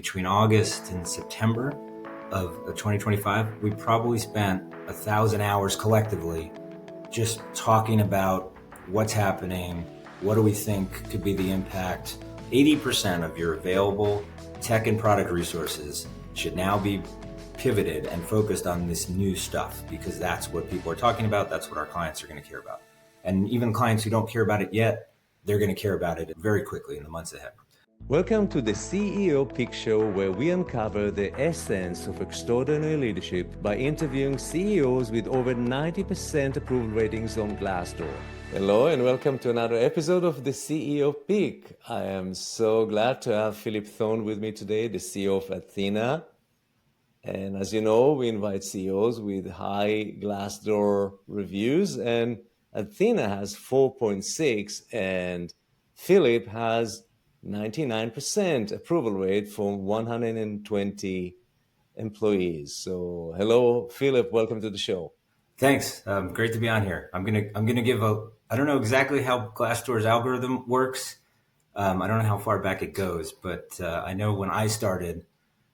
between August and September of 2025, we probably spent 1,000 hours collectively just talking about what's happening, what do we think could be the impact. 80% of your available tech and product resources should now be pivoted and focused on this new stuff, because that's what people are talking about. That's what our clients are going to care about. And even clients who don't care about it yet, they're going to care about it very quickly in the months ahead. Welcome to the CEOpeek show, where we uncover the essence of extraordinary leadership by interviewing CEOs with over 90% approval ratings on Glassdoor. Hello and welcome to another episode of the CEOpeek. I am so glad to have Phillip Thune with me today, the CEO of Athena. And as you know, we invite CEOs with high Glassdoor reviews, and Athena has 4.6 and Phillip has 99% approval rate for 120 employees. So hello, Phillip, welcome to the show. Thanks. Great to be on here. I'm gonna give I don't know exactly how Glassdoor's algorithm works. I don't know how far back it goes, but I know when I started,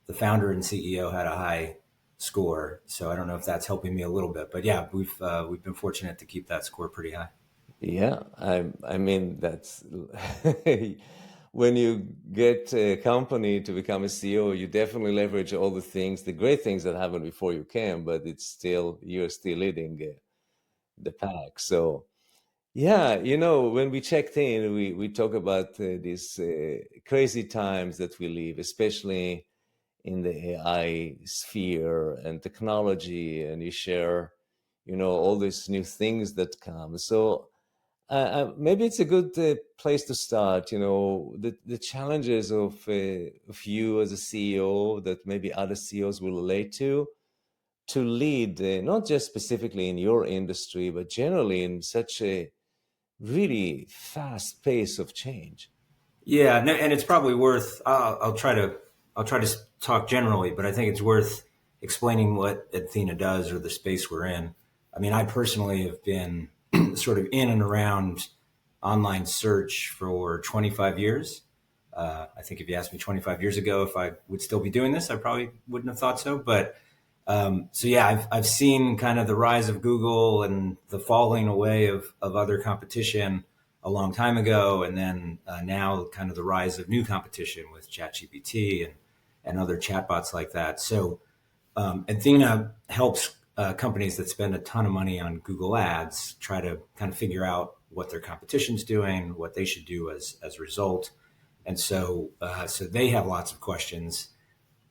the founder and CEO had a high score. So I don't know if that's helping me a little bit, but yeah, we've been fortunate to keep that score pretty high. Yeah, I mean, that's when you get a company to become a CEO, you definitely leverage all the things, the great things that happen before you can, but you're still leading the pack. So yeah, when we checked in, we talk about these crazy times that we live, especially in the AI sphere and technology, and you share, all these new things that come. So maybe it's a good place to start, the challenges of you as a CEO that maybe other CEOs will relate to lead, not just specifically in your industry, but generally in such a really fast pace of change. Yeah, no, and it's probably worth. I'll try to talk generally, but I think it's worth explaining what Athena does or the space we're in. I mean, I personally have been sort of in and around online search for 25 years. I think if you asked me 25 years ago if I would still be doing this, I probably wouldn't have thought so. But so yeah, I've seen kind of the rise of Google and the falling away of other competition a long time ago, and then now kind of the rise of new competition with ChatGPT and other chatbots like that. So Athena helps companies that spend a ton of money on Google Ads try to kind of figure out what their competition's doing, what they should do as a result. And so they have lots of questions,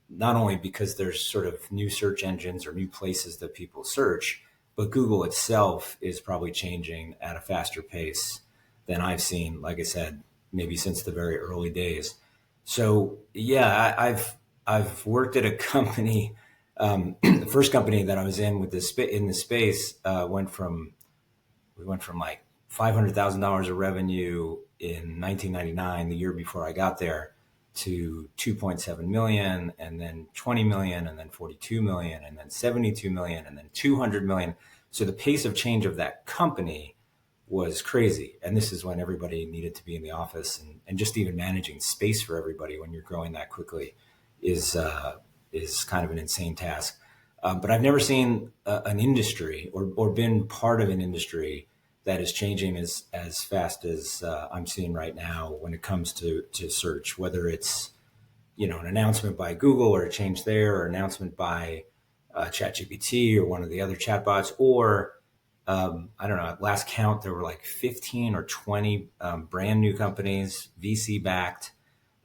not only because there's sort of new search engines or new places that people search, but Google itself is probably changing at a faster pace than I've seen, like I said, maybe since the very early days. So yeah, I've worked at a company. The first company that I was in with in this space we went from like $500,000 of revenue in 1999, the year before I got there, to 2.7 million, and then 20 million, and then 42 million, and then 72 million, and then 200 million. So the pace of change of that company was crazy. And this is when everybody needed to be in the office, and just even managing space for everybody when you're growing that quickly is kind of an insane task. But I've never seen an industry or been part of an industry that is changing as fast as I'm seeing right now when it comes to search, whether it's, an announcement by Google or a change there, or announcement by ChatGPT or one of the other chatbots, or I don't know, at last count, there were like 15 or 20 brand new companies, VC backed,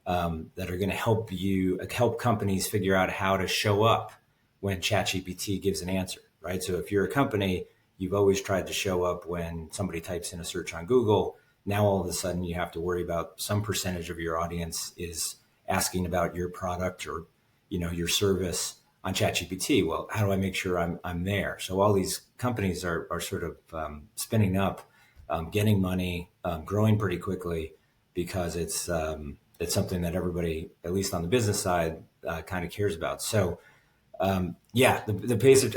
that are going to help companies figure out how to show up when ChatGPT gives an answer, right? So if you're a company, you've always tried to show up when somebody types in a search on Google. Now all of a sudden you have to worry about some percentage of your audience is asking about your product or, your service on ChatGPT. Well, how do I make sure I'm there? So all these companies are sort of spinning up, getting money, growing pretty quickly, because it's something that everybody, at least on the business side, kind of cares about. So yeah, the pace of,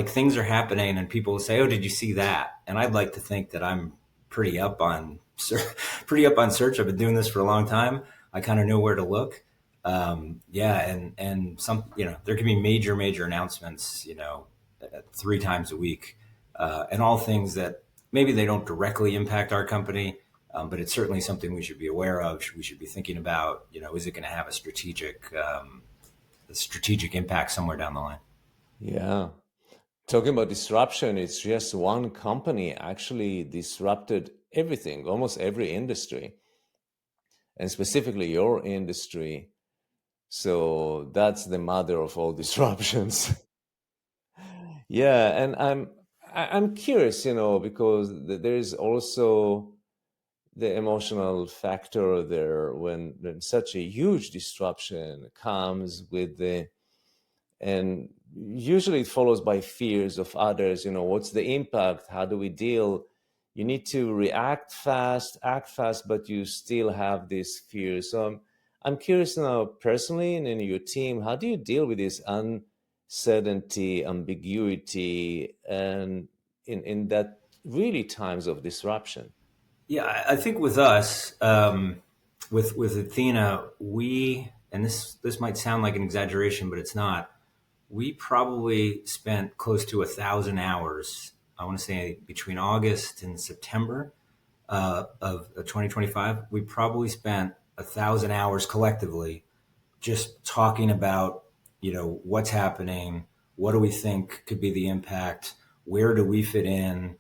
things are happening and people will say, oh, did you see that? And I'd like to think that I'm pretty up on search. I've been doing this for a long time. I kind of know where to look. Yeah, and some, there can be major announcements, 3 times a week, and all things that maybe they don't directly impact our company, but it's certainly something we should be aware of. We should be thinking about, is it going to have a strategic impact somewhere down the line? Yeah. Talking about disruption, it's just one company actually disrupted everything, almost every industry, and specifically your industry. So that's the mother of all disruptions. Yeah, and I'm curious, because there is also the emotional factor there when such a huge disruption comes with the, and usually it follows by fears of others. What's the impact? How do we deal? You need to react fast, act fast, but you still have these fears. So I'm curious now, personally, and in your team, how do you deal with this uncertainty, ambiguity, and in that really times of disruption? Yeah, I think with us, with Athena, and this might sound like an exaggeration, but it's not. We probably spent close to 1,000 hours. I want to say between August and September of 2025, we probably spent 1,000 hours collectively just talking about, what's happening, what do we think could be the impact, where do we fit in,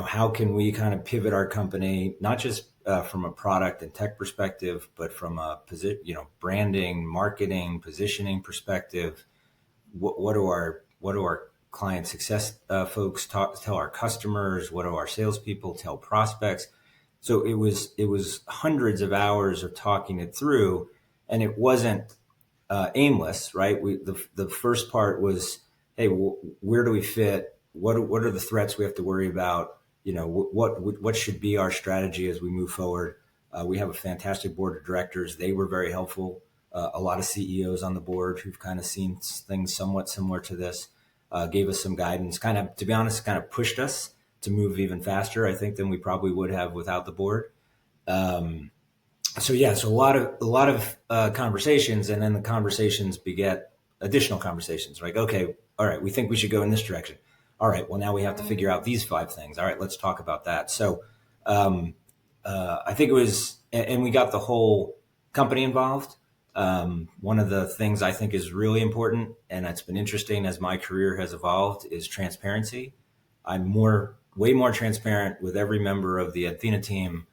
how can we kind of pivot our company, not just from a product and tech perspective, but from a branding, marketing, positioning perspective. What do our client success folks tell our customers? What do our salespeople tell prospects? So it was hundreds of hours of talking it through, and it wasn't aimless, right? The first part was, hey, where do we fit? What are the threats we have to worry about? What should be our strategy as we move forward? We have a fantastic board of directors. They were very helpful. A lot of CEOs on the board who've kind of seen things somewhat similar to this gave us some guidance. Kind of, to be honest, kind of pushed us to move even faster, I think, than we probably would have without the board. So yeah, so a lot of conversations, and then the conversations beget additional conversations. Like, okay, all right, we think we should go in this direction. All right, well, now we have to figure out these 5 things. All right, let's talk about that. So I think it was, and we got the whole company involved. One of the things I think is really important, and it's been interesting as my career has evolved, is transparency. I'm way more transparent with every member of the Athena team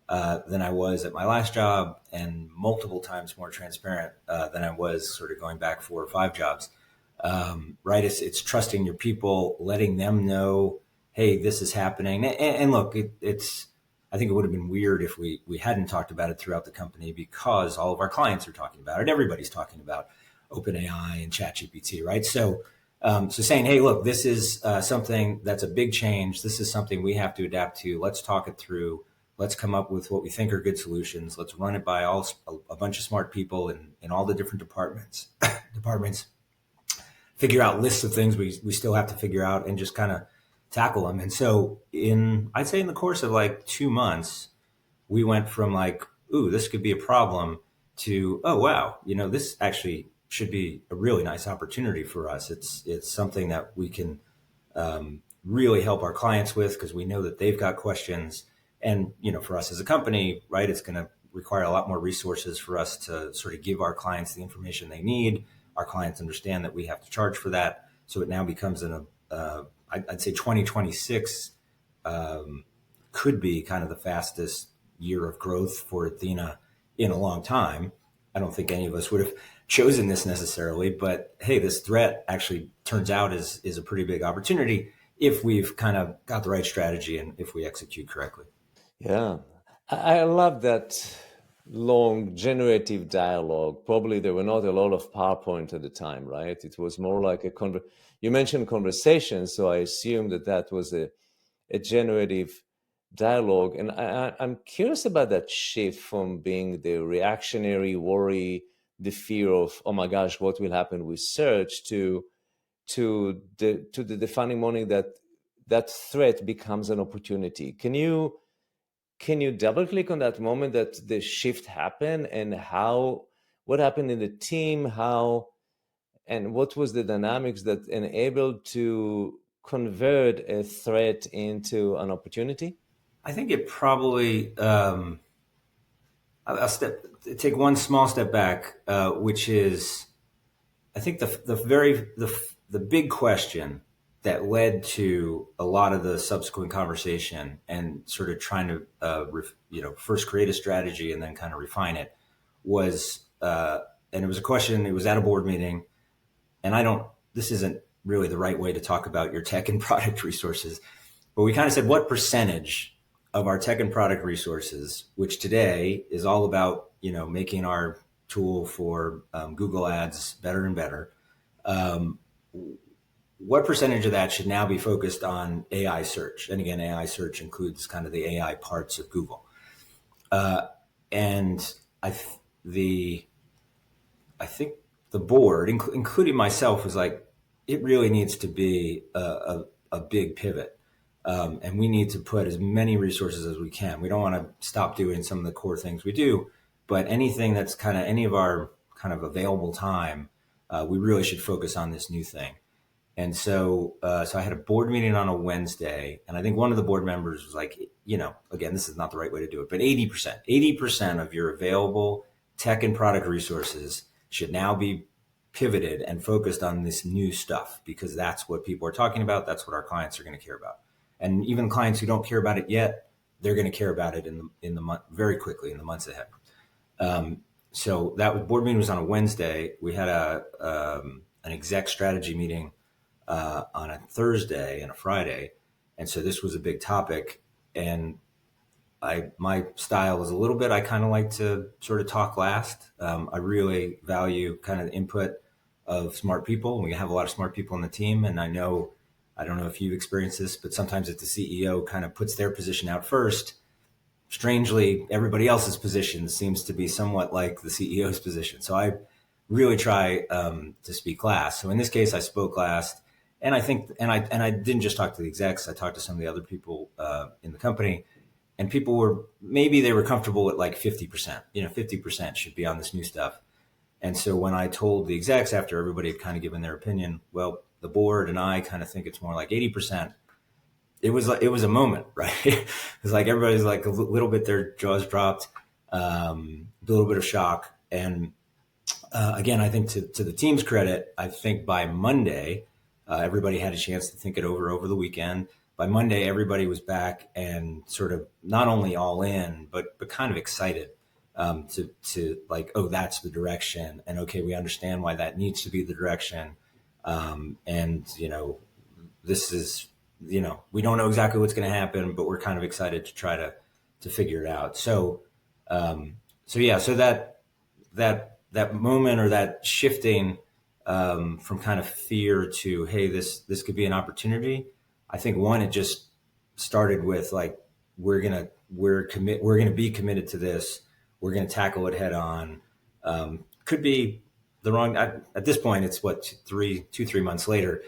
than I was at my last job, and multiple times more transparent than I was sort of going back 4 or 5 jobs. Right? It's trusting your people, letting them know, hey, this is happening. And look, it's. I think it would have been weird if we hadn't talked about it throughout the company, because all of our clients are talking about it. Everybody's talking about OpenAI and ChatGPT, right? So saying, hey, look, this is something that's a big change. This is something we have to adapt to. Let's talk it through. Let's come up with what we think are good solutions. Let's run it by a bunch of smart people in all the different departments. Figure out lists of things we still have to figure out, and just kind of tackle them. And so I'd say in the course of like 2 months, we went from like, ooh, this could be a problem, to, oh, wow, this actually should be a really nice opportunity for us. It's something that we can really help our clients with, because we know that they've got questions. And, for us as a company, right, it's going to require a lot more resources for us to sort of give our clients the information they need. Our clients understand that we have to charge for that. So it now becomes I'd say 2026 could be kind of the fastest year of growth for Athena in a long time. I don't think any of us would have chosen this necessarily, but hey, this threat actually turns out is a pretty big opportunity if we've kind of got the right strategy and if we execute correctly. Yeah, I love that long generative dialogue. Probably there were not a lot of PowerPoint at the time, right? It was more like you mentioned conversation, so I assume that was a generative dialogue. And I'm curious about that shift from being the reactionary worry, the fear of, oh my gosh, what will happen with search, to the defining moment that threat becomes an opportunity. Can you double click on that moment that the shift happened, and how what happened in the team, how, and what was the dynamics that enabled to convert a threat into an opportunity? I think it probably, I'll take one small step back, which is, I think the big question that led to a lot of the subsequent conversation and sort of trying to, first create a strategy and then kind of refine it was, and it was a question, it was at a board meeting, and this isn't really the right way to talk about your tech and product resources, but we kind of said, what percentage of our tech and product resources, which today is all about, making our tool for Google Ads better and better, what percentage of that should now be focused on AI search? And again, AI search includes kind of the AI parts of Google. And I think the board, including myself, was like, it really needs to be a big pivot. And we need to put as many resources as we can. We don't want to stop doing some of the core things we do, but anything that's kind of any of our kind of available time, we really should focus on this new thing. And so I had a board meeting on a Wednesday, and I think one of the board members was like, again, this is not the right way to do it, but 80% of your available tech and product resources should now be pivoted and focused on this new stuff, because that's what people are talking about. That's what our clients are going to care about. And even clients who don't care about it yet, they're going to care about it in the month, very quickly in the months ahead. So that board meeting was on a Wednesday. We had an exec strategy meeting on a Thursday and a Friday. And so this was a big topic. And my style is a little bit, I kind of like to sort of talk last. I really value kind of the input of smart people. We have a lot of smart people on the team. And I don't know if you've experienced this, but sometimes if the CEO kind of puts their position out first, strangely, everybody else's position seems to be somewhat like the CEO's position. So I really try to speak last. So in this case, I spoke last. And I think, and I didn't just talk to the execs, I talked to some of the other people in the company, and maybe they were comfortable at like 50%, 50% should be on this new stuff. And so when I told the execs after everybody had kind of given their opinion, well, the board and I kind of think it's more like 80%. It was a moment, right? It was like everybody's like a little bit, their jaws dropped, a little bit of shock. And again, I think to the team's credit, I think by Monday, everybody had a chance to think it over the weekend. By Monday, everybody was back and sort of not only all in, but kind of excited to like, oh, that's the direction. And okay, we understand why that needs to be the direction. And, this is, we don't know exactly what's going to happen, but we're kind of excited to try to figure it out. So that moment, or that shifting from kind of fear to, hey, this could be an opportunity. I think one, it just started with like, we're gonna be committed to this. We're gonna tackle it head on. Could be the wrong. At this point, it's what, 3 months later.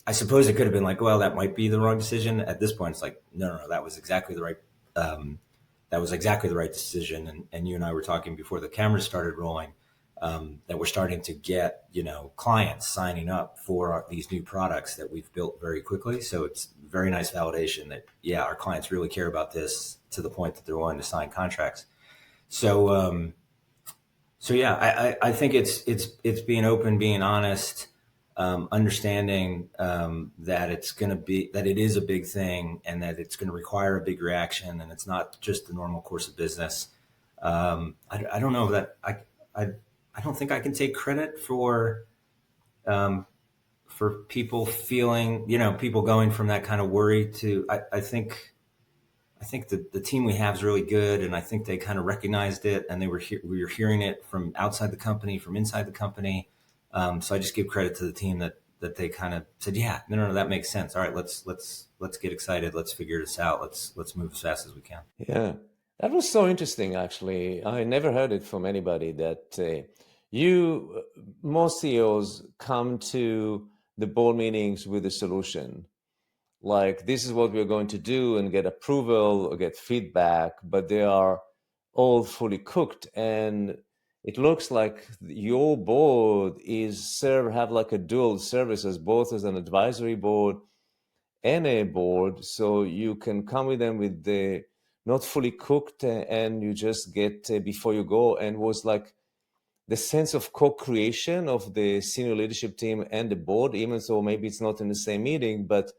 I suppose it could have been like, well, that might be the wrong decision. At this point, it's like, no, that was exactly the right. That was exactly the right decision. And you and I were talking before the cameras started rolling. That we're starting to get, clients signing up for these new products that we've built very quickly. So it's very nice validation that, our clients really care about this to the point that they're willing to sign contracts. So, I think it's being open, being honest, understanding that it is a big thing, and that it's going to require a big reaction, and it's not just the normal course of business. I don't know that I don't think I can take credit for people feeling, people going from that kind of worry to, I think that the team we have is really good. And I think they kind of recognized it, and we were hearing it from outside the company, from inside the company. So I just give credit to the team that they kind of said, no, that makes sense. All right, let's get excited. Let's figure this out. Let's move as fast as we can. Yeah. That was so interesting, actually. I never heard it from anybody that most CEOs come to the board meetings with a solution. Like, this is what we're going to do, and get approval or get feedback, but they are all fully cooked. And it looks like your board have like a dual services, both as an advisory board and a board, so you can come with them with the not fully cooked, and you just get before you go, and was like the sense of co-creation of the senior leadership team and the board, even though maybe it's not in the same meeting, but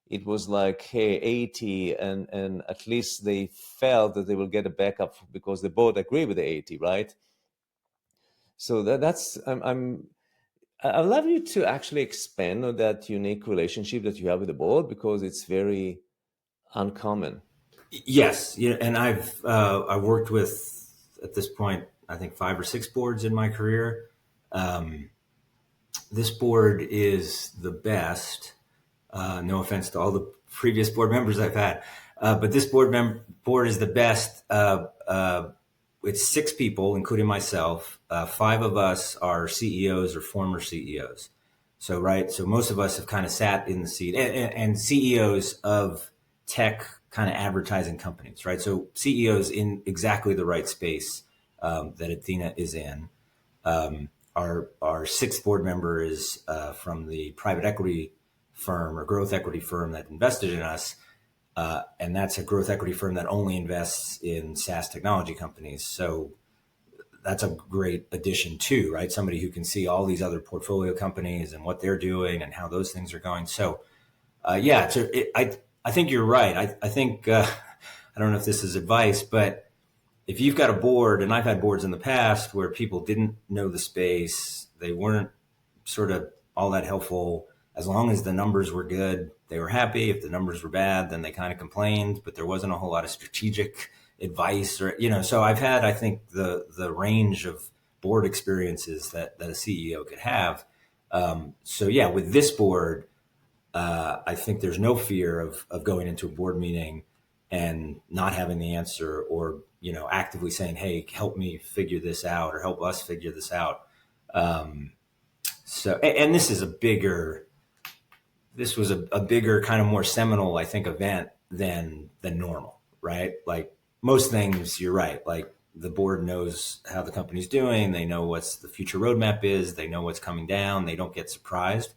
it was like, hey, 80, and at least they felt that they will get a backup because the board agreed with the 80, right? So that's I'd love you to actually expand on that unique relationship that you have with the board, because it's very uncommon. Yes, yeah, and I worked with, at this point, I think 5 or 6 boards in my career. Um, this board is the best. No offense to all the previous board members I've had, but this board is the best. It's 6 people, including myself. 5 of us are CEOs or former CEOs. So right, so most of us have kind of sat in the seat, and CEOs of tech kind of advertising companies, right? So CEOs in exactly the right space that Athena is in. Our 6th board member is from the private equity firm or growth equity firm that invested in us. And that's a growth equity firm that only invests in SaaS technology companies. So that's a great addition too, right? Somebody who can see all these other portfolio companies and what they're doing and how those things are going. So yeah, I think you're right. I think, I don't know if this is advice, but if you've got a board, and I've had boards in the past where people didn't know the space, they weren't sort of all that helpful. As long as the numbers were good, they were happy. If the numbers were bad, then they kind of complained, but there wasn't a whole lot of strategic advice or, so I've had, I think, the range of board experiences that a CEO could have. So yeah, with this board, I think there's no fear of going into a board meeting and not having the answer, or actively saying, hey, help me figure this out, or help us figure this out. And this was a bigger kind of more seminal, I think, event than normal, right? Like most things, you're right. Like the board knows how the company's doing. They know what's the future roadmap is. They know what's coming down. They don't get surprised.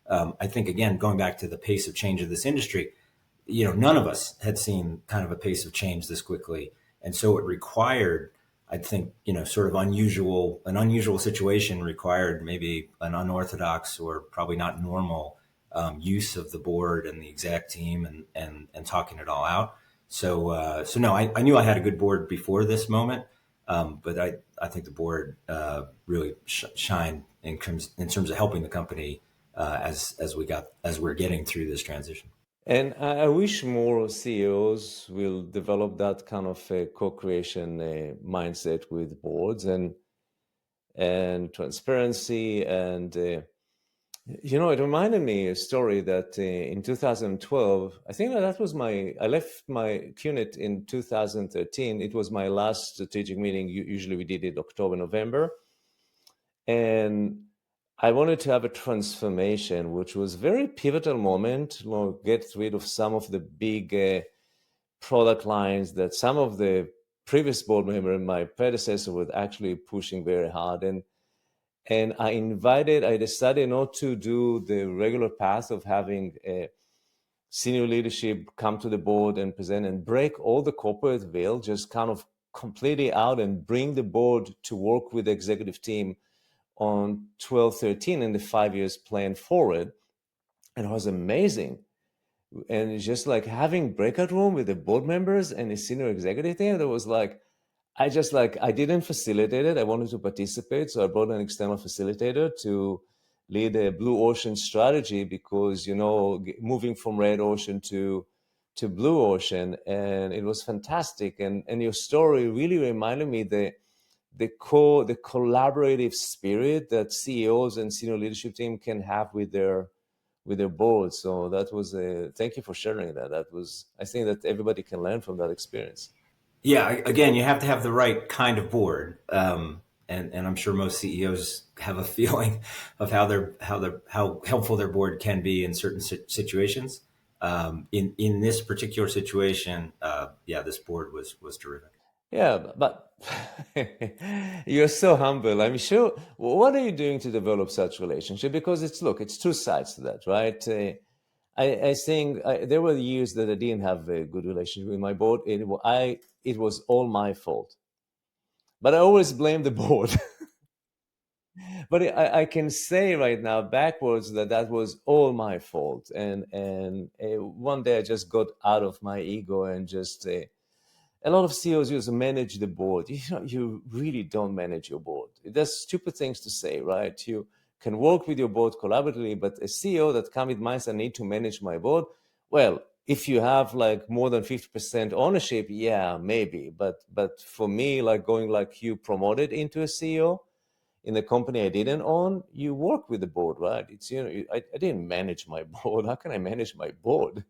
I think, again, going back to the pace of change of this industry, none of us had seen kind of a pace of change this quickly. And so it required, I think, sort of an unusual situation required maybe an unorthodox or probably not normal use of the board and the exec team and talking it all out. So no, I knew I had a good board before this moment, but I think the board really shined in terms of helping the company as we're getting through this transition. And I wish more CEOs will develop that kind of co-creation mindset with boards and transparency. And it reminded me a story that in 2012, I think that was I left my QNet in 2013. It was my last strategic meeting. Usually we did it October, November. And I wanted to have a transformation, which was a very pivotal moment, get rid of some of the big product lines that some of the previous board member and my predecessor were actually pushing very hard. And I decided not to do the regular path of having a senior leadership come to the board and present and break all the corporate veil, just kind of completely out and bring the board to work with the executive team on 12-13 and the 5 years plan forward. And it was amazing. And it's just like having breakout room with the board members and the senior executive team. That was like, I didn't facilitate it. I wanted to participate. So I brought an external facilitator to lead a blue ocean strategy, because, moving from red ocean to blue ocean. And it was fantastic. And your story really reminded me the collaborative spirit that CEOs and senior leadership team can have with their board. So that was thank you for sharing that. I think that everybody can learn from that experience. Yeah, again, you have to have the right kind of board, and I'm sure most CEOs have a feeling of how helpful their board can be in certain situations. In this particular situation, yeah, this board was terrific. Yeah, but you're so humble. I'm sure. What are you doing to develop such relationship? Because it's two sides to that, right? I think there were years that I didn't have a good relationship with my board. It was all my fault, but I always blame the board. But I can say right now backwards that that was all my fault, and one day I just got out of my ego and just. A lot of CEOs just manage the board. You really don't manage your board. There's stupid things to say, right? You can work with your board collaboratively, but a CEO that come with mindset, I need to manage my board. Well, if you have like more than 50% ownership, yeah, maybe. But for me, like going like you promoted into a CEO in a company I didn't own, you work with the board, right? It's I didn't manage my board. How can I manage my board?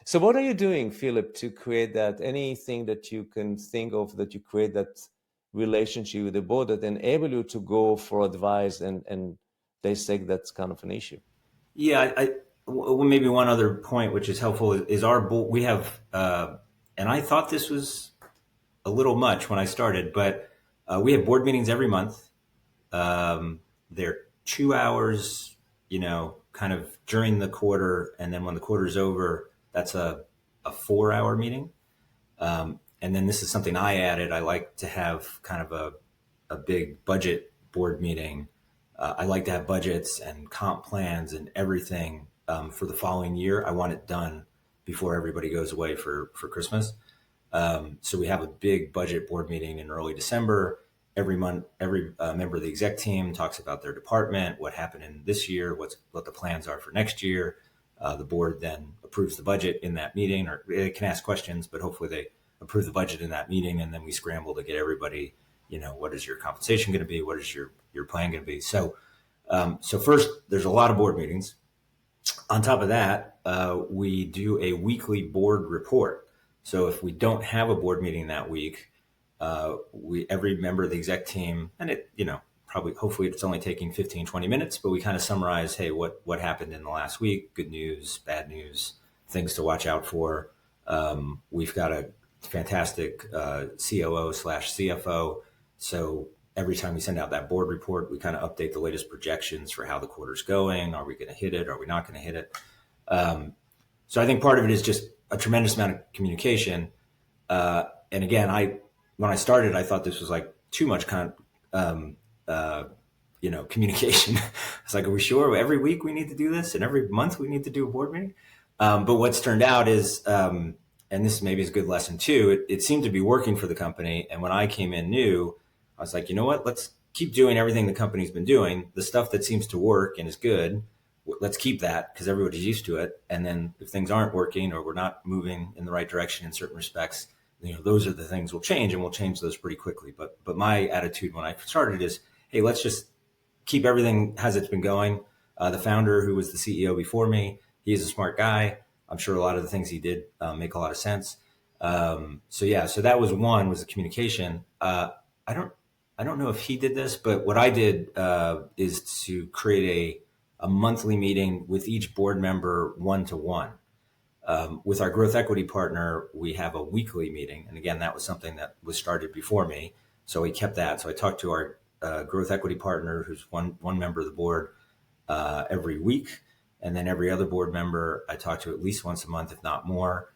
So what are you doing, Philip, to create that? Anything that you can think of that you create that relationship with the board that enable you to go for advice and dissect that's kind of an issue? Yeah, maybe one other point which is helpful is our board. We have, and I thought this was a little much when I started, but we have board meetings every month. They're 2 hours, kind of during the quarter, and then when the quarter's over, that's a 4 hour meeting. And then this is something I added. I like to have kind of a big budget board meeting. I like to have budgets and comp plans and everything for the following year. I want it done before everybody goes away for Christmas. So we have a big budget board meeting in early December. Every month, every member of the exec team talks about their department, what happened in this year, what the plans are for next year. The board then approves the budget in that meeting, or they can ask questions, but hopefully they approve the budget in that meeting, and then we scramble to get everybody. What is your compensation going to be? What is your plan going to be? So first, there's a lot of board meetings. On top of that, we do a weekly board report. So if we don't have a board meeting that week, every member of the exec team, and probably hopefully it's only taking 15, 20 minutes, but we kind of summarize, hey, what happened in the last week, good news, bad news, things to watch out for. We've got a fantastic COO/CFO. So every time we send out that board report, we kind of update the latest projections for how the quarter's going. Are we going to hit it? Are we not going to hit it? So I think part of it is just a tremendous amount of communication. And again, when I started, I thought this was like too much communication. It's like, are we sure every week we need to do this and every month we need to do a board meeting? But what's turned out is, and this maybe is a good lesson too, it seemed to be working for the company. And when I came in new, I was like, you know what, let's keep doing everything the company's been doing. The stuff that seems to work and is good, let's keep that because everybody's used to it. And then if things aren't working or we're not moving in the right direction in certain respects, those are the things we'll change, and we'll change those pretty quickly. But my attitude when I started is, hey, let's just keep everything as it's been going. The founder, who was the CEO before me, he's a smart guy. I'm sure a lot of the things he did make a lot of sense. So that was the communication. I don't know if he did this, but what I did is to create a monthly meeting with each board member one-to-one. With our growth equity partner, we have a weekly meeting. And again, that was something that was started before me. So we kept that. So I talked to our growth equity partner, who's one member of the board, every week. And then every other board member I talk to at least once a month, if not more.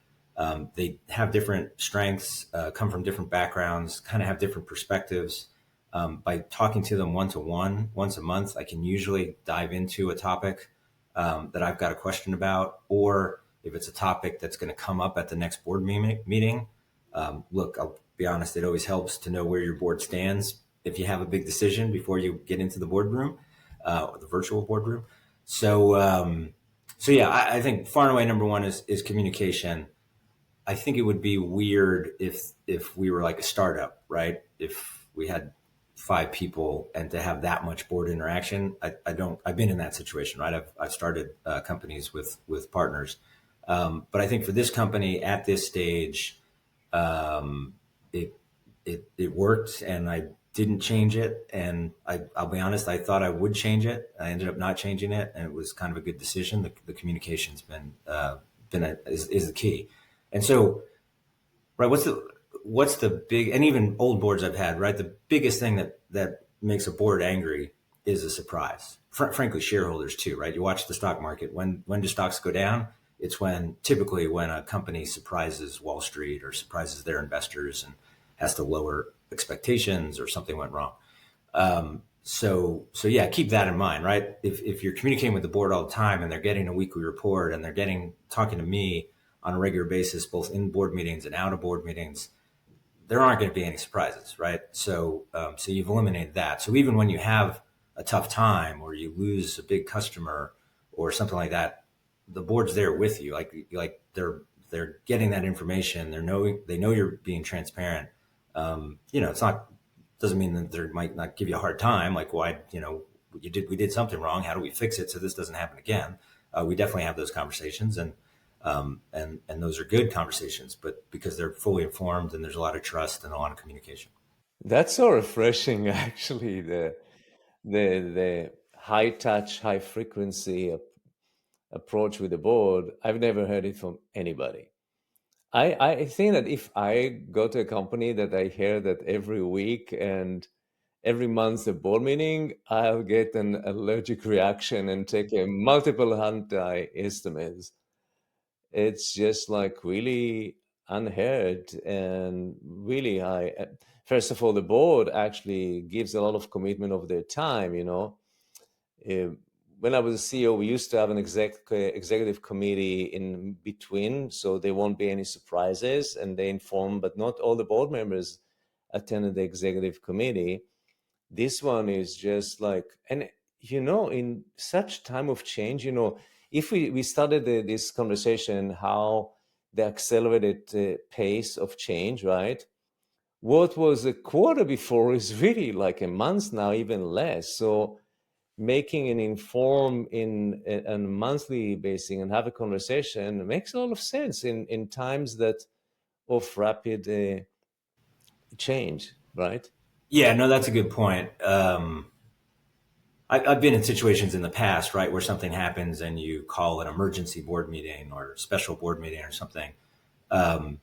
They have different strengths, come from different backgrounds, kind of have different perspectives. By talking to them one-to-one once a month, I can usually dive into a topic that I've got a question about, or if it's a topic that's going to come up at the next board meeting. Look, I'll be honest, it always helps to know where your board stands if you have a big decision before you get into the boardroom, or the virtual boardroom. So I think far and away number one is communication. I think it would be weird if we were like a startup, right? If we had 5 people and to have that much board interaction. I've been in that situation, right? I've started companies with partners. But I think for this company at this stage, it worked, and I didn't change it. And I'll be honest, I thought I would change it. I ended up not changing it, and it was kind of a good decision. The communication's is the key. And so, right, what's the big, and even old boards I've had, right? The biggest thing that makes a board angry is a surprise. Frankly, shareholders too, right? You watch the stock market. When do stocks go down? It's typically when a company surprises Wall Street or surprises their investors and has to lower expectations or something went wrong. So yeah, keep that in mind, right? If you're communicating with the board all the time and they're getting a weekly report and they're talking to me on a regular basis, both in board meetings and out of board meetings, there aren't going to be any surprises, right? So you've eliminated that. So even when you have a tough time or you lose a big customer or something like that, the board's there with you. Like they're getting that information. They know you're being transparent. It's not, doesn't mean that they might not give you a hard time. Like, why, we did something wrong. How do we fix it so this doesn't happen again? We definitely have those conversations, and those are good conversations, but because they're fully informed and there's a lot of trust and a lot of communication. That's so refreshing, actually. The high touch, high frequency approach with the board. I've never heard it from anybody. I think that if I go to a company that I hear that every week and every month's a board meeting, I'll get an allergic reaction and take a multiple antihistamines. It's just like really unheard and really high. First of all, the board actually gives a lot of commitment of their time. Uh, when I was a CEO, we used to have an executive committee in between, so there won't be any surprises, and they inform, but not all the board members attended the executive committee. This one is just like, and in such time of change, if we started this conversation, how the accelerated pace of change, right? What was a quarter before is really like a month now, even less. So making an inform in a monthly basis and have a conversation makes a lot of sense in times that of rapid change, right? Yeah, no, that's a good point. I've been in situations in the past, right, where something happens and you call an emergency board meeting or a special board meeting or something. Um,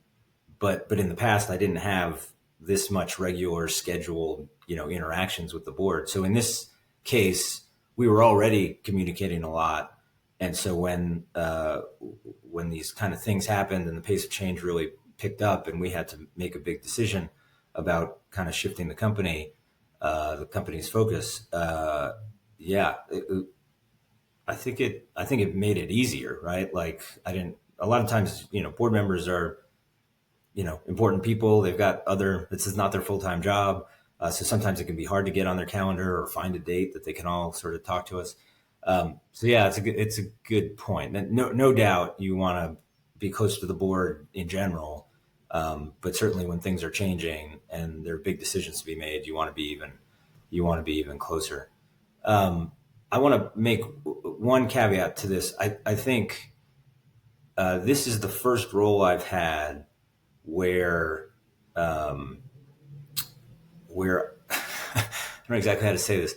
but in the past, I didn't have this much regular scheduled, interactions with the board. So in this case, we were already communicating a lot, and so when these kind of things happened and the pace of change really picked up, and we had to make a big decision about kind of shifting the company's focus. Yeah, I think it made it easier, right? Like I didn't. A lot of times, board members are important people. They've got this is not their full-time job. So sometimes it can be hard to get on their calendar or find a date that they can all sort of talk to us. So yeah, it's a good point. And no doubt you want to be close to the board in general. But certainly when things are changing and there are big decisions to be made, you want to be even closer. I want to make one caveat to this. I think this is the first role I've had where where I don't know exactly how to say this.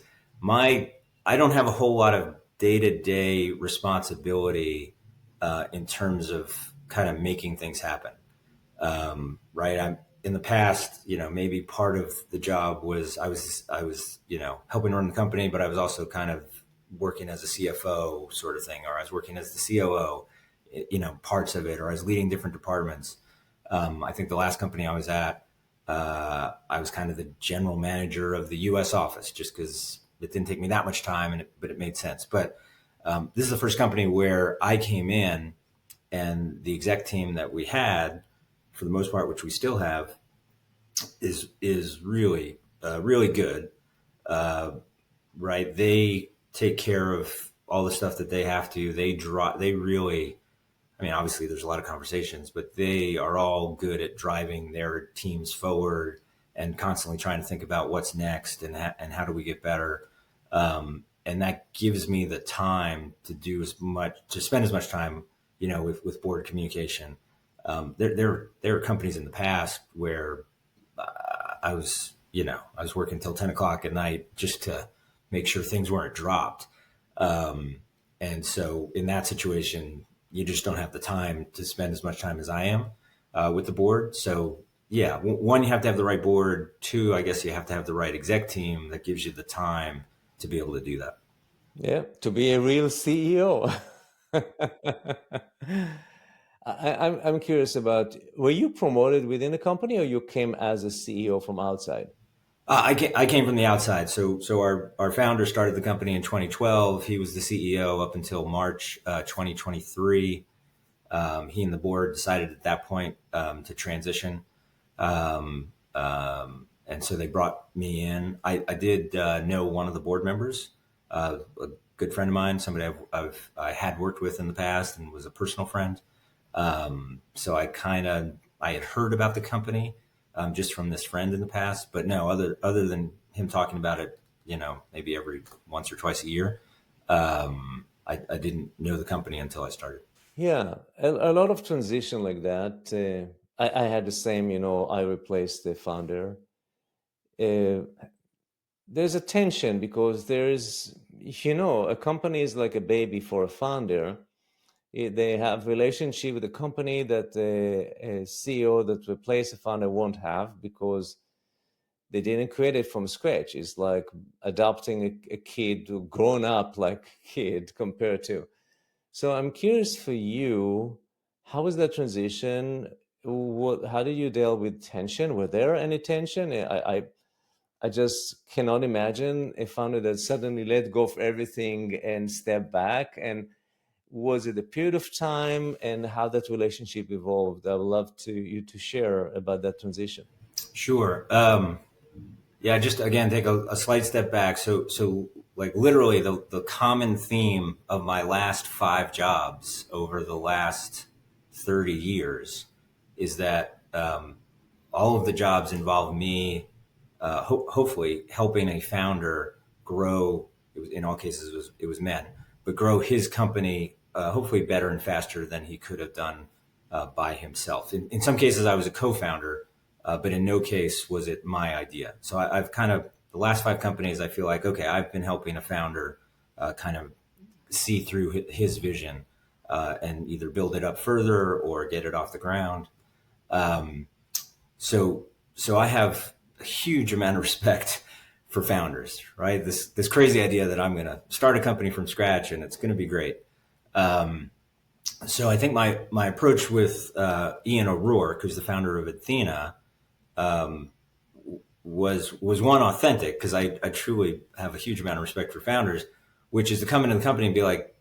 I don't have a whole lot of day-to-day responsibility in terms of kind of making things happen. Right. I'm in the past, maybe part of the job was I was, helping run the company, but I was also kind of working as a CFO sort of thing, or I was working as the COO, parts of it, or I was leading different departments. I think the last company I was at, I was kind of the general manager of the U.S. office, just because it didn't take me that much time, but it made sense. But this is the first company where I came in, and the exec team that we had, for the most part, which we still have, is really really good. Right, they take care of all the stuff that they have to. They really. I mean, obviously, there's a lot of conversations, but they are all good at driving their teams forward and constantly trying to think about what's next and how do we get better. And that gives me the time to spend as much time, with board communication. There are companies in the past where I was, I was working till 10 o'clock at night just to make sure things weren't dropped. And so in that situation, you just don't have the time to spend as much time as I am with the board. So yeah, one, you have to have the right board. Two, I guess you have to have the right exec team that gives you the time to be able to do that. Yeah, to be a real CEO. I'm curious about, were you promoted within the company or you came as a CEO from outside? I came from the outside. So our founder started the company in 2012. He was the CEO up until March 2023. He and the board decided at that point to transition. And so they brought me in. I did know one of the board members, a good friend of mine, somebody I had worked with in the past and was a personal friend. So I had heard about the company just from this friend in the past, but no, other than him talking about it, maybe every once or twice a year, I didn't know the company until I started. Yeah, a lot of transition like that. I had the same, I replaced the founder. Uh, there's a tension because a company is like a baby for a founder. They have relationship with the company that a CEO that replace a founder won't have because they didn't create it from scratch. It's like adopting a kid, a grown up like kid compared to. So I'm curious for you, how was that transition? How did you deal with tension? Were there any tension? I just cannot imagine a founder that suddenly let go of everything and step back. And was it a period of time, and how that relationship evolved? I would love you to share about that transition. Sure. Yeah, just again, take a slight step back. So like literally the common theme of my last five jobs over the last 30 years is that all of the jobs involve me, hopefully helping a founder grow. It was, in all cases, it was men, but grow his company, hopefully better and faster than he could have done by himself. In some cases, I was a co-founder, but in no case was it my idea. So I've kind of the last five companies, I feel like, okay, I've been helping a founder kind of see through his vision and either build it up further or get it off the ground. Um, so I have a huge amount of respect for founders, right? This crazy idea that I'm going to start a company from scratch and it's going to be great. Um, so I think my approach with Ian O'Rourke, who's the founder of Athena, um, was one authentic because I truly have a huge amount of respect for founders, which is to come into the company and be like,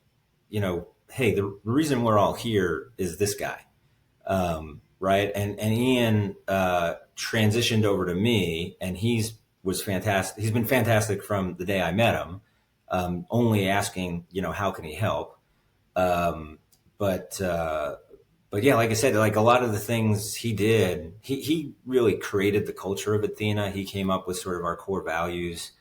hey, the reason we're all here is this guy, right? And Ian transitioned over to me, and was fantastic. He's been fantastic from the day I met him. Only asking, how can he help? Um, but but yeah, like I said, like a lot of the things he did, he really created the culture of Athena. He came up with sort of our core values,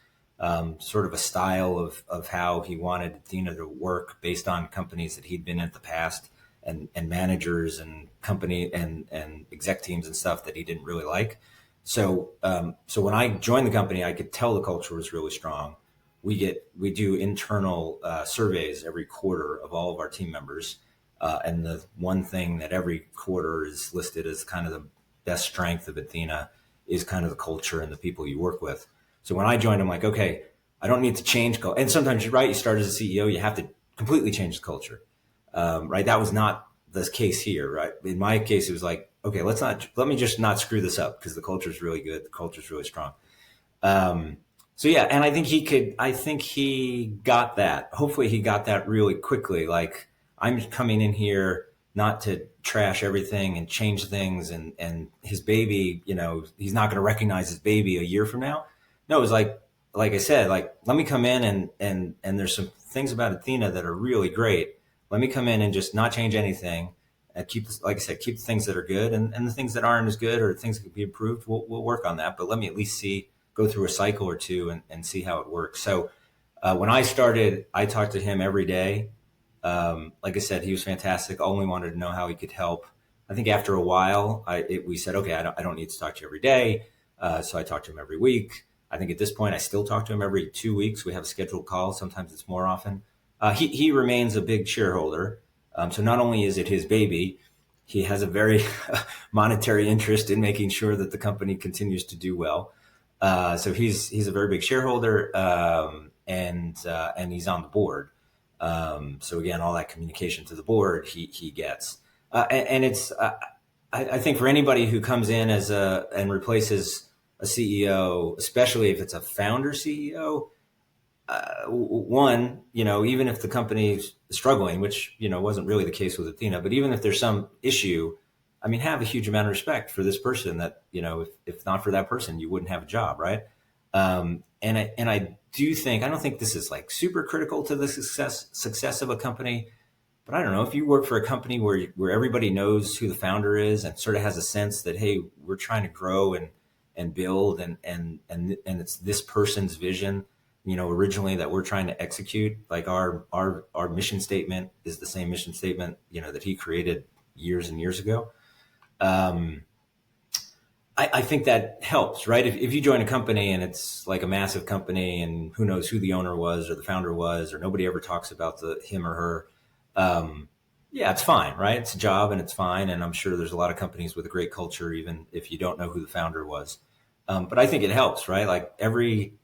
sort of a style of how he wanted Athena to work based on companies that he'd been at the past and managers and company and exec teams and stuff that he didn't really like. So when I joined the company, I could tell the culture was really strong. We do internal surveys every quarter of all of our team members, and the one thing that every quarter is listed as kind of the best strength of Athena is kind of the culture and the people you work with. So when I joined, I'm like, okay, I don't need to change. And sometimes you're right. You start as a CEO, you have to completely change the culture, right? That was not the case here, right? In my case, it was like, okay, let me just not screw this up because the culture is really good. The culture is really strong. Um, so yeah, and I think he got that. Hopefully he got that really quickly. Like I'm coming in here not to trash everything and change things and his baby, he's not going to recognize his baby a year from now. No, it was like I said, like let me come in and there's some things about Athena that are really great. Let me come in and just not change anything and keep, like I said, keep the things that are good and the things that aren't as good or things that could be improved. We'll work on that, but let me at least go through a cycle or two and see how it works. So when I started, I talked to him every day. Like I said, he was fantastic. Only wanted to know how he could help. I think after a while, we said, okay, I don't need to talk to you every day. So I talked to him every week. I think at this point, I still talk to him every 2 weeks. We have a scheduled call. Sometimes it's more often. He remains a big shareholder. So not only is it his baby, he has a very monetary interest in making sure that the company continues to do well. So he's a very big shareholder, and he's on the board. So again, all that communication to the board he gets, and it's I think for anybody who comes in as a and replaces a CEO, especially if it's a founder CEO, one, even if the company's struggling, which, wasn't really the case with Athena, but even if there's some issue, I mean, have a huge amount of respect for this person that, if not for that person, you wouldn't have a job. Right. And I do think, I don't think this is like super critical to the success of a company, but I don't know if you work for a company where everybody knows who the founder is and sort of has a sense that, hey, we're trying to grow and build and it's this person's vision, originally that we're trying to execute. Like our mission statement is the same mission statement, that he created years and years ago. Um, I think that helps, right? If you join a company and it's like a massive company and who knows who the owner was or the founder was, or nobody ever talks about him or her, yeah, it's fine, right? It's a job and it's fine. And I'm sure there's a lot of companies with a great culture, even if you don't know who the founder was. But I think it helps, right? Like every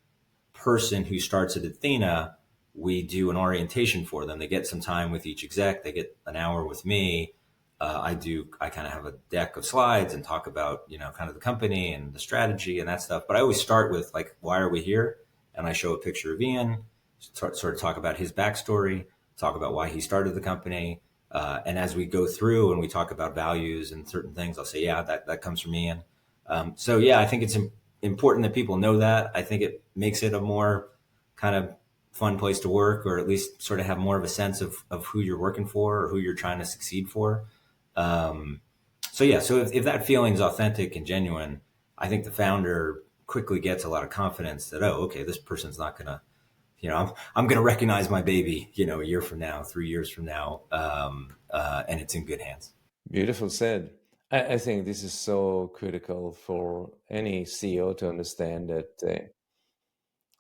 person who starts at Athena, we do an orientation for them. They get some time with each exec. They get an hour with me. I kind of have a deck of slides and talk about, kind of the company and the strategy and that stuff. But I always start with like, why are we here? And I show a picture of Ian, sort of talk about his backstory, talk about why he started the company. And as we go through and we talk about values and certain things, I'll say, yeah, that comes from Ian. So yeah, I think it's important that people know that. I think it makes it a more kind of fun place to work, or at least sort of have more of a sense of who you're working for or who you're trying to succeed for. Um, so yeah, so if that feeling is authentic and genuine, I think the founder quickly gets a lot of confidence that, oh, okay, this person's not gonna, I'm gonna recognize my baby, a year from now, 3 years from now, and it's in good hands. Beautiful said. I think this is so critical for any CEO to understand that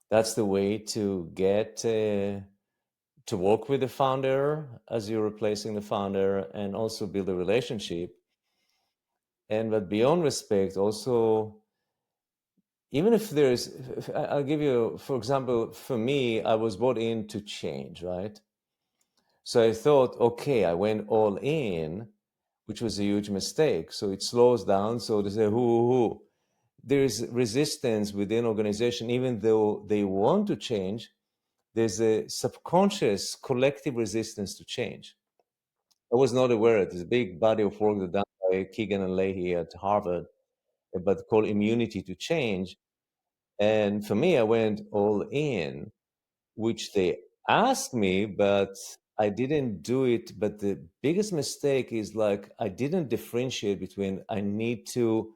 that's the way to get to work with the founder as you're replacing the founder, and also build a relationship. And but beyond respect, also, even if there's, I'll give you, for example, for me, I was brought in to change, right? So I thought, okay, I went all in, which was a huge mistake. So it slows down. So they say, who. There's resistance within organization, even though they want to change. There's a subconscious collective resistance to change. I was not aware. There's a big body of work that done by Keegan and Leahy at Harvard, but called immunity to change. And for me, I went all in, which they asked me, but I didn't do it. But the biggest mistake is like I didn't differentiate between I need to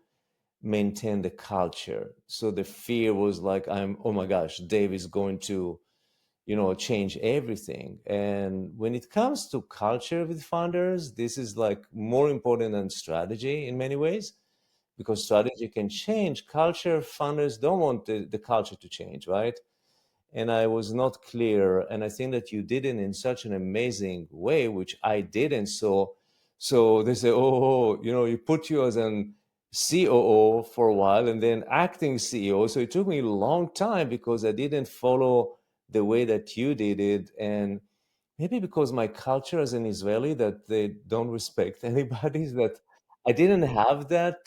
maintain the culture. So the fear was like, oh my gosh, Dave is going to, change everything. And when it comes to culture with founders, this is like more important than strategy in many ways, because strategy can change. Culture, founders don't want the culture to change, right? And I was not clear. And I think that you did it in such an amazing way, which I didn't. So they say, oh, you put you as an COO for a while and then acting CEO. So it took me a long time because I didn't follow the way that you did it. And maybe because my culture as an Israeli, that they don't respect anybody, that I didn't have that,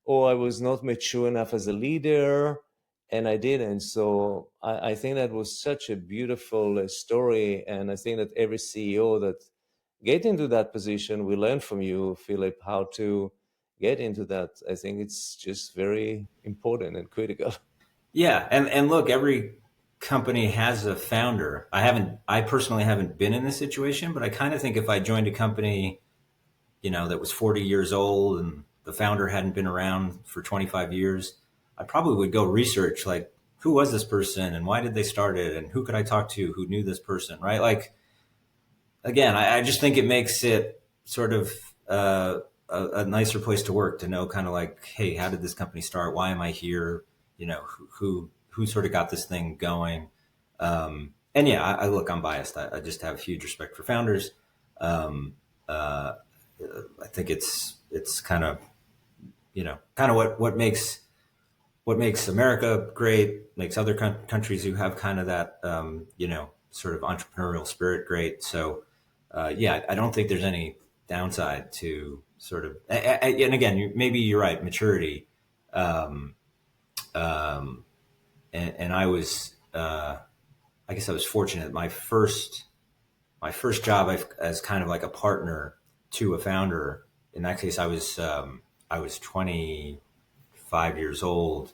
or I was not mature enough as a leader, and I didn't. So I think that was such a beautiful story, and I think that every CEO that get into that position, we learn from you, Philip, how to get into that. I think it's just very important and critical. Yeah, and look, every company has a founder. I personally haven't been in this situation, but I kind of think if I joined a company, that was 40 years old and the founder hadn't been around for 25 years, I probably would go research like who was this person and why did they start it and who could I talk to who knew this person, right? Like again, I just think it makes it sort of a nicer place to work to know kind of like, hey, how did this company start? Why am I here? Who sort of got this thing going? And yeah, I look, I'm biased. I just have huge respect for founders. Um, uh, I think it's kind of, kind of what makes America great, makes other countries who have kind of that, sort of entrepreneurial spirit great. So, yeah, I don't think there's any downside to sort of, and again, maybe you're right, maturity. Um, um, and I was, I guess I was fortunate. My first job as kind of like a partner to a founder. In that case, I was 25 years old,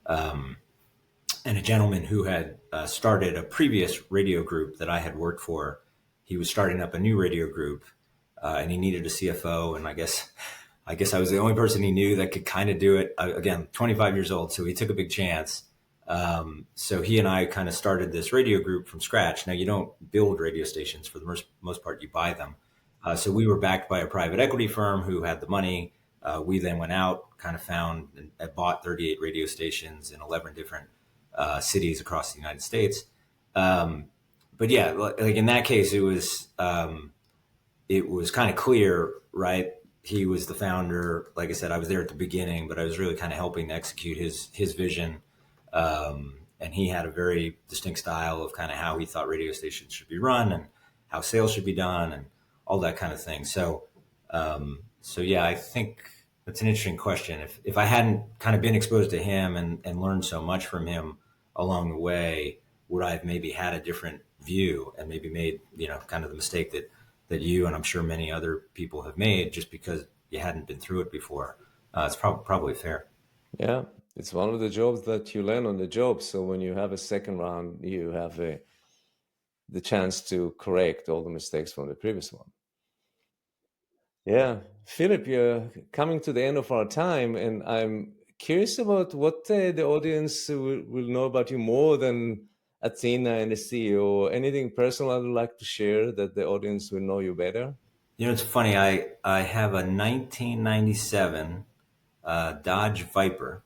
um, and a gentleman who had started a previous radio group that I had worked for. He was starting up a new radio group, and he needed a CFO. And I guess I was the only person he knew that could kind of do it. Again, 25 years old, so he took a big chance. So he and I kind of started this radio group from scratch. Now, you don't build radio stations for the most part; you buy them. So we were backed by a private equity firm who had the money. We then went out, kind of found and bought 38 radio stations in 11 different cities across the United States. Um, but yeah, like in that case, it was kind of clear, right? He was the founder. Like I said, I was there at the beginning, but I was really kind of helping to execute his vision. And he had a very distinct style of kind of how he thought radio stations should be run and how sales should be done and all that kind of thing. So yeah, I think that's an interesting question. If I hadn't kind of been exposed to him and learned so much from him along the way, would I have maybe had a different view and maybe made, kind of the mistake that you and I'm sure many other people have made just because you hadn't been through it before? It's probably fair. Yeah, it's one of the jobs that you learn on the job. So when you have a second round, you have the chance to correct all the mistakes from the previous one. Yeah, Philip, you're coming to the end of our time, and I'm curious about what the audience will know about you more than Athena and the CEO. Anything personal I'd like to share that the audience will know you better? It's funny. I have a 1997 Dodge Viper.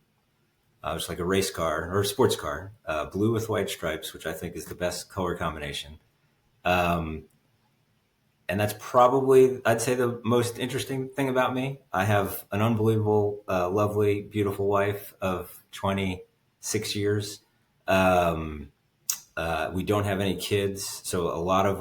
It's like a race car or a sports car, blue with white stripes, which I think is the best color combination. Um, and that's probably, I'd say, the most interesting thing about me. I have an unbelievable, lovely, beautiful wife of 26 years. Um, we don't have any kids, so a lot of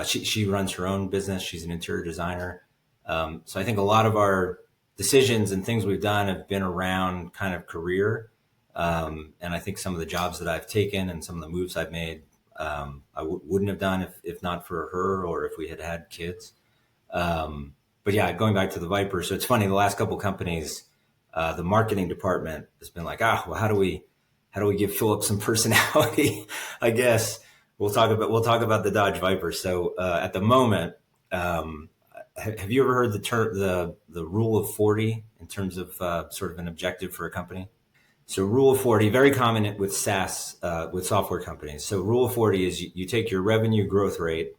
she runs her own business. She's an interior designer. So I think a lot of our decisions and things we've done have been around kind of career. And I think some of the jobs that I've taken and some of the moves I've made, I wouldn't have done if not for her or if we had had kids. But yeah, going back to the Viper. So it's funny, the last couple companies, the marketing department has been like, well, how do we give Philip some personality? I guess we'll talk about the Dodge Viper. So at the moment, have you ever heard the term the rule of 40 in terms of sort of an objective for a company? So rule of 40, very common with SaaS, with software companies. So rule of 40 is you take your revenue growth rate,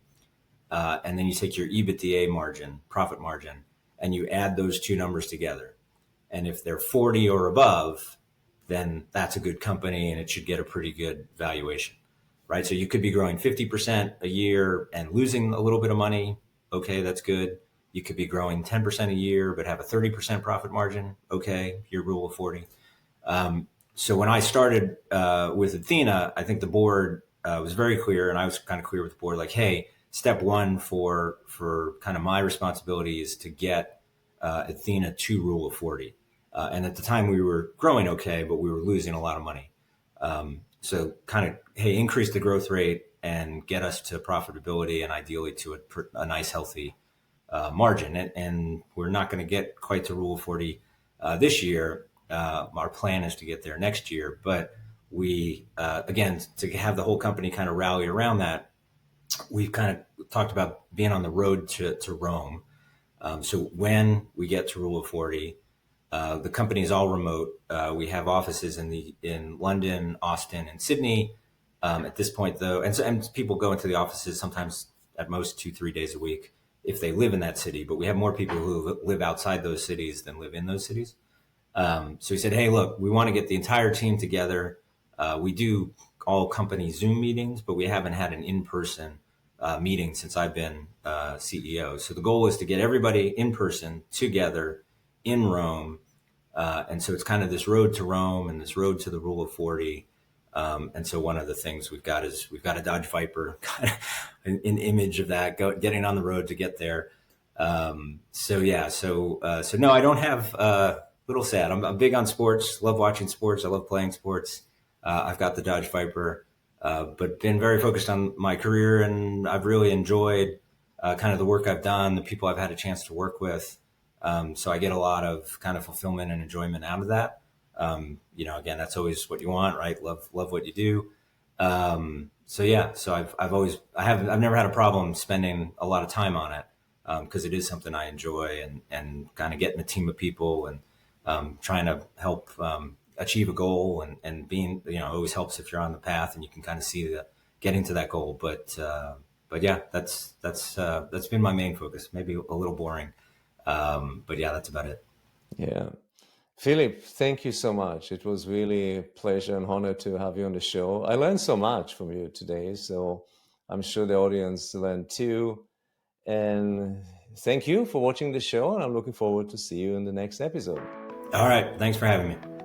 and then you take your EBITDA margin, profit margin, and you add those two numbers together. And if they're 40 or above, then that's a good company and it should get a pretty good valuation, right? So you could be growing 50% a year and losing a little bit of money. Okay, that's good. You could be growing 10% a year, but have a 30% profit margin. Okay, your rule of 40. So when I started with Athena, I think the board was very clear, and I was kind of clear with the board, like, hey, step one for kind of my responsibility is to get Athena to rule of 40. And at the time we were growing okay, but we were losing a lot of money. So kind of, hey, increase the growth rate and get us to profitability and ideally to a nice, healthy margin. And we're not going to get quite to rule of 40 this year. Our plan is to get there next year. But we, again, to have the whole company kind of rally around that, we've kind of talked about being on the road to Rome. So when we get to rule of 40, the company is all remote. We have offices in London, Austin, and Sydney. At this point, though, and people go into the offices sometimes at most 2-3 days a week if they live in that city. But we have more people who live outside those cities than live in those cities. So we said, hey, look, we want to get the entire team together. We do all company Zoom meetings, but we haven't had an in-person meeting since I've been CEO. So the goal is to get everybody in person together in Rome. And so it's kind of this road to Rome and this road to the Rule of 40. And so one of the things we've got is we've got a Dodge Viper, kind of an image of that, getting on the road to get there. So yeah, so no, I don't have little sad. I'm big on sports. Love watching sports. I love playing sports. I've got the Dodge Viper, but been very focused on my career, and I've really enjoyed kind of the work I've done, the people I've had a chance to work with. So I get a lot of kind of fulfillment and enjoyment out of that. Again, that's always what you want, right? Love what you do. So yeah, so I've never had a problem spending a lot of time on it, because it is something I enjoy, and kind of getting a team of people and trying to help achieve a goal, and being, always helps if you're on the path and you can kind of see the getting to that goal. But yeah, that's been my main focus. Maybe a little boring, but yeah, that's about it. Yeah. Philip, thank you so much. It was really a pleasure and honor to have you on the show. I learned so much from you today, so I'm sure the audience learned too. And thank you for watching the show, and I'm looking forward to see you in the next episode. All right. Thanks for having me.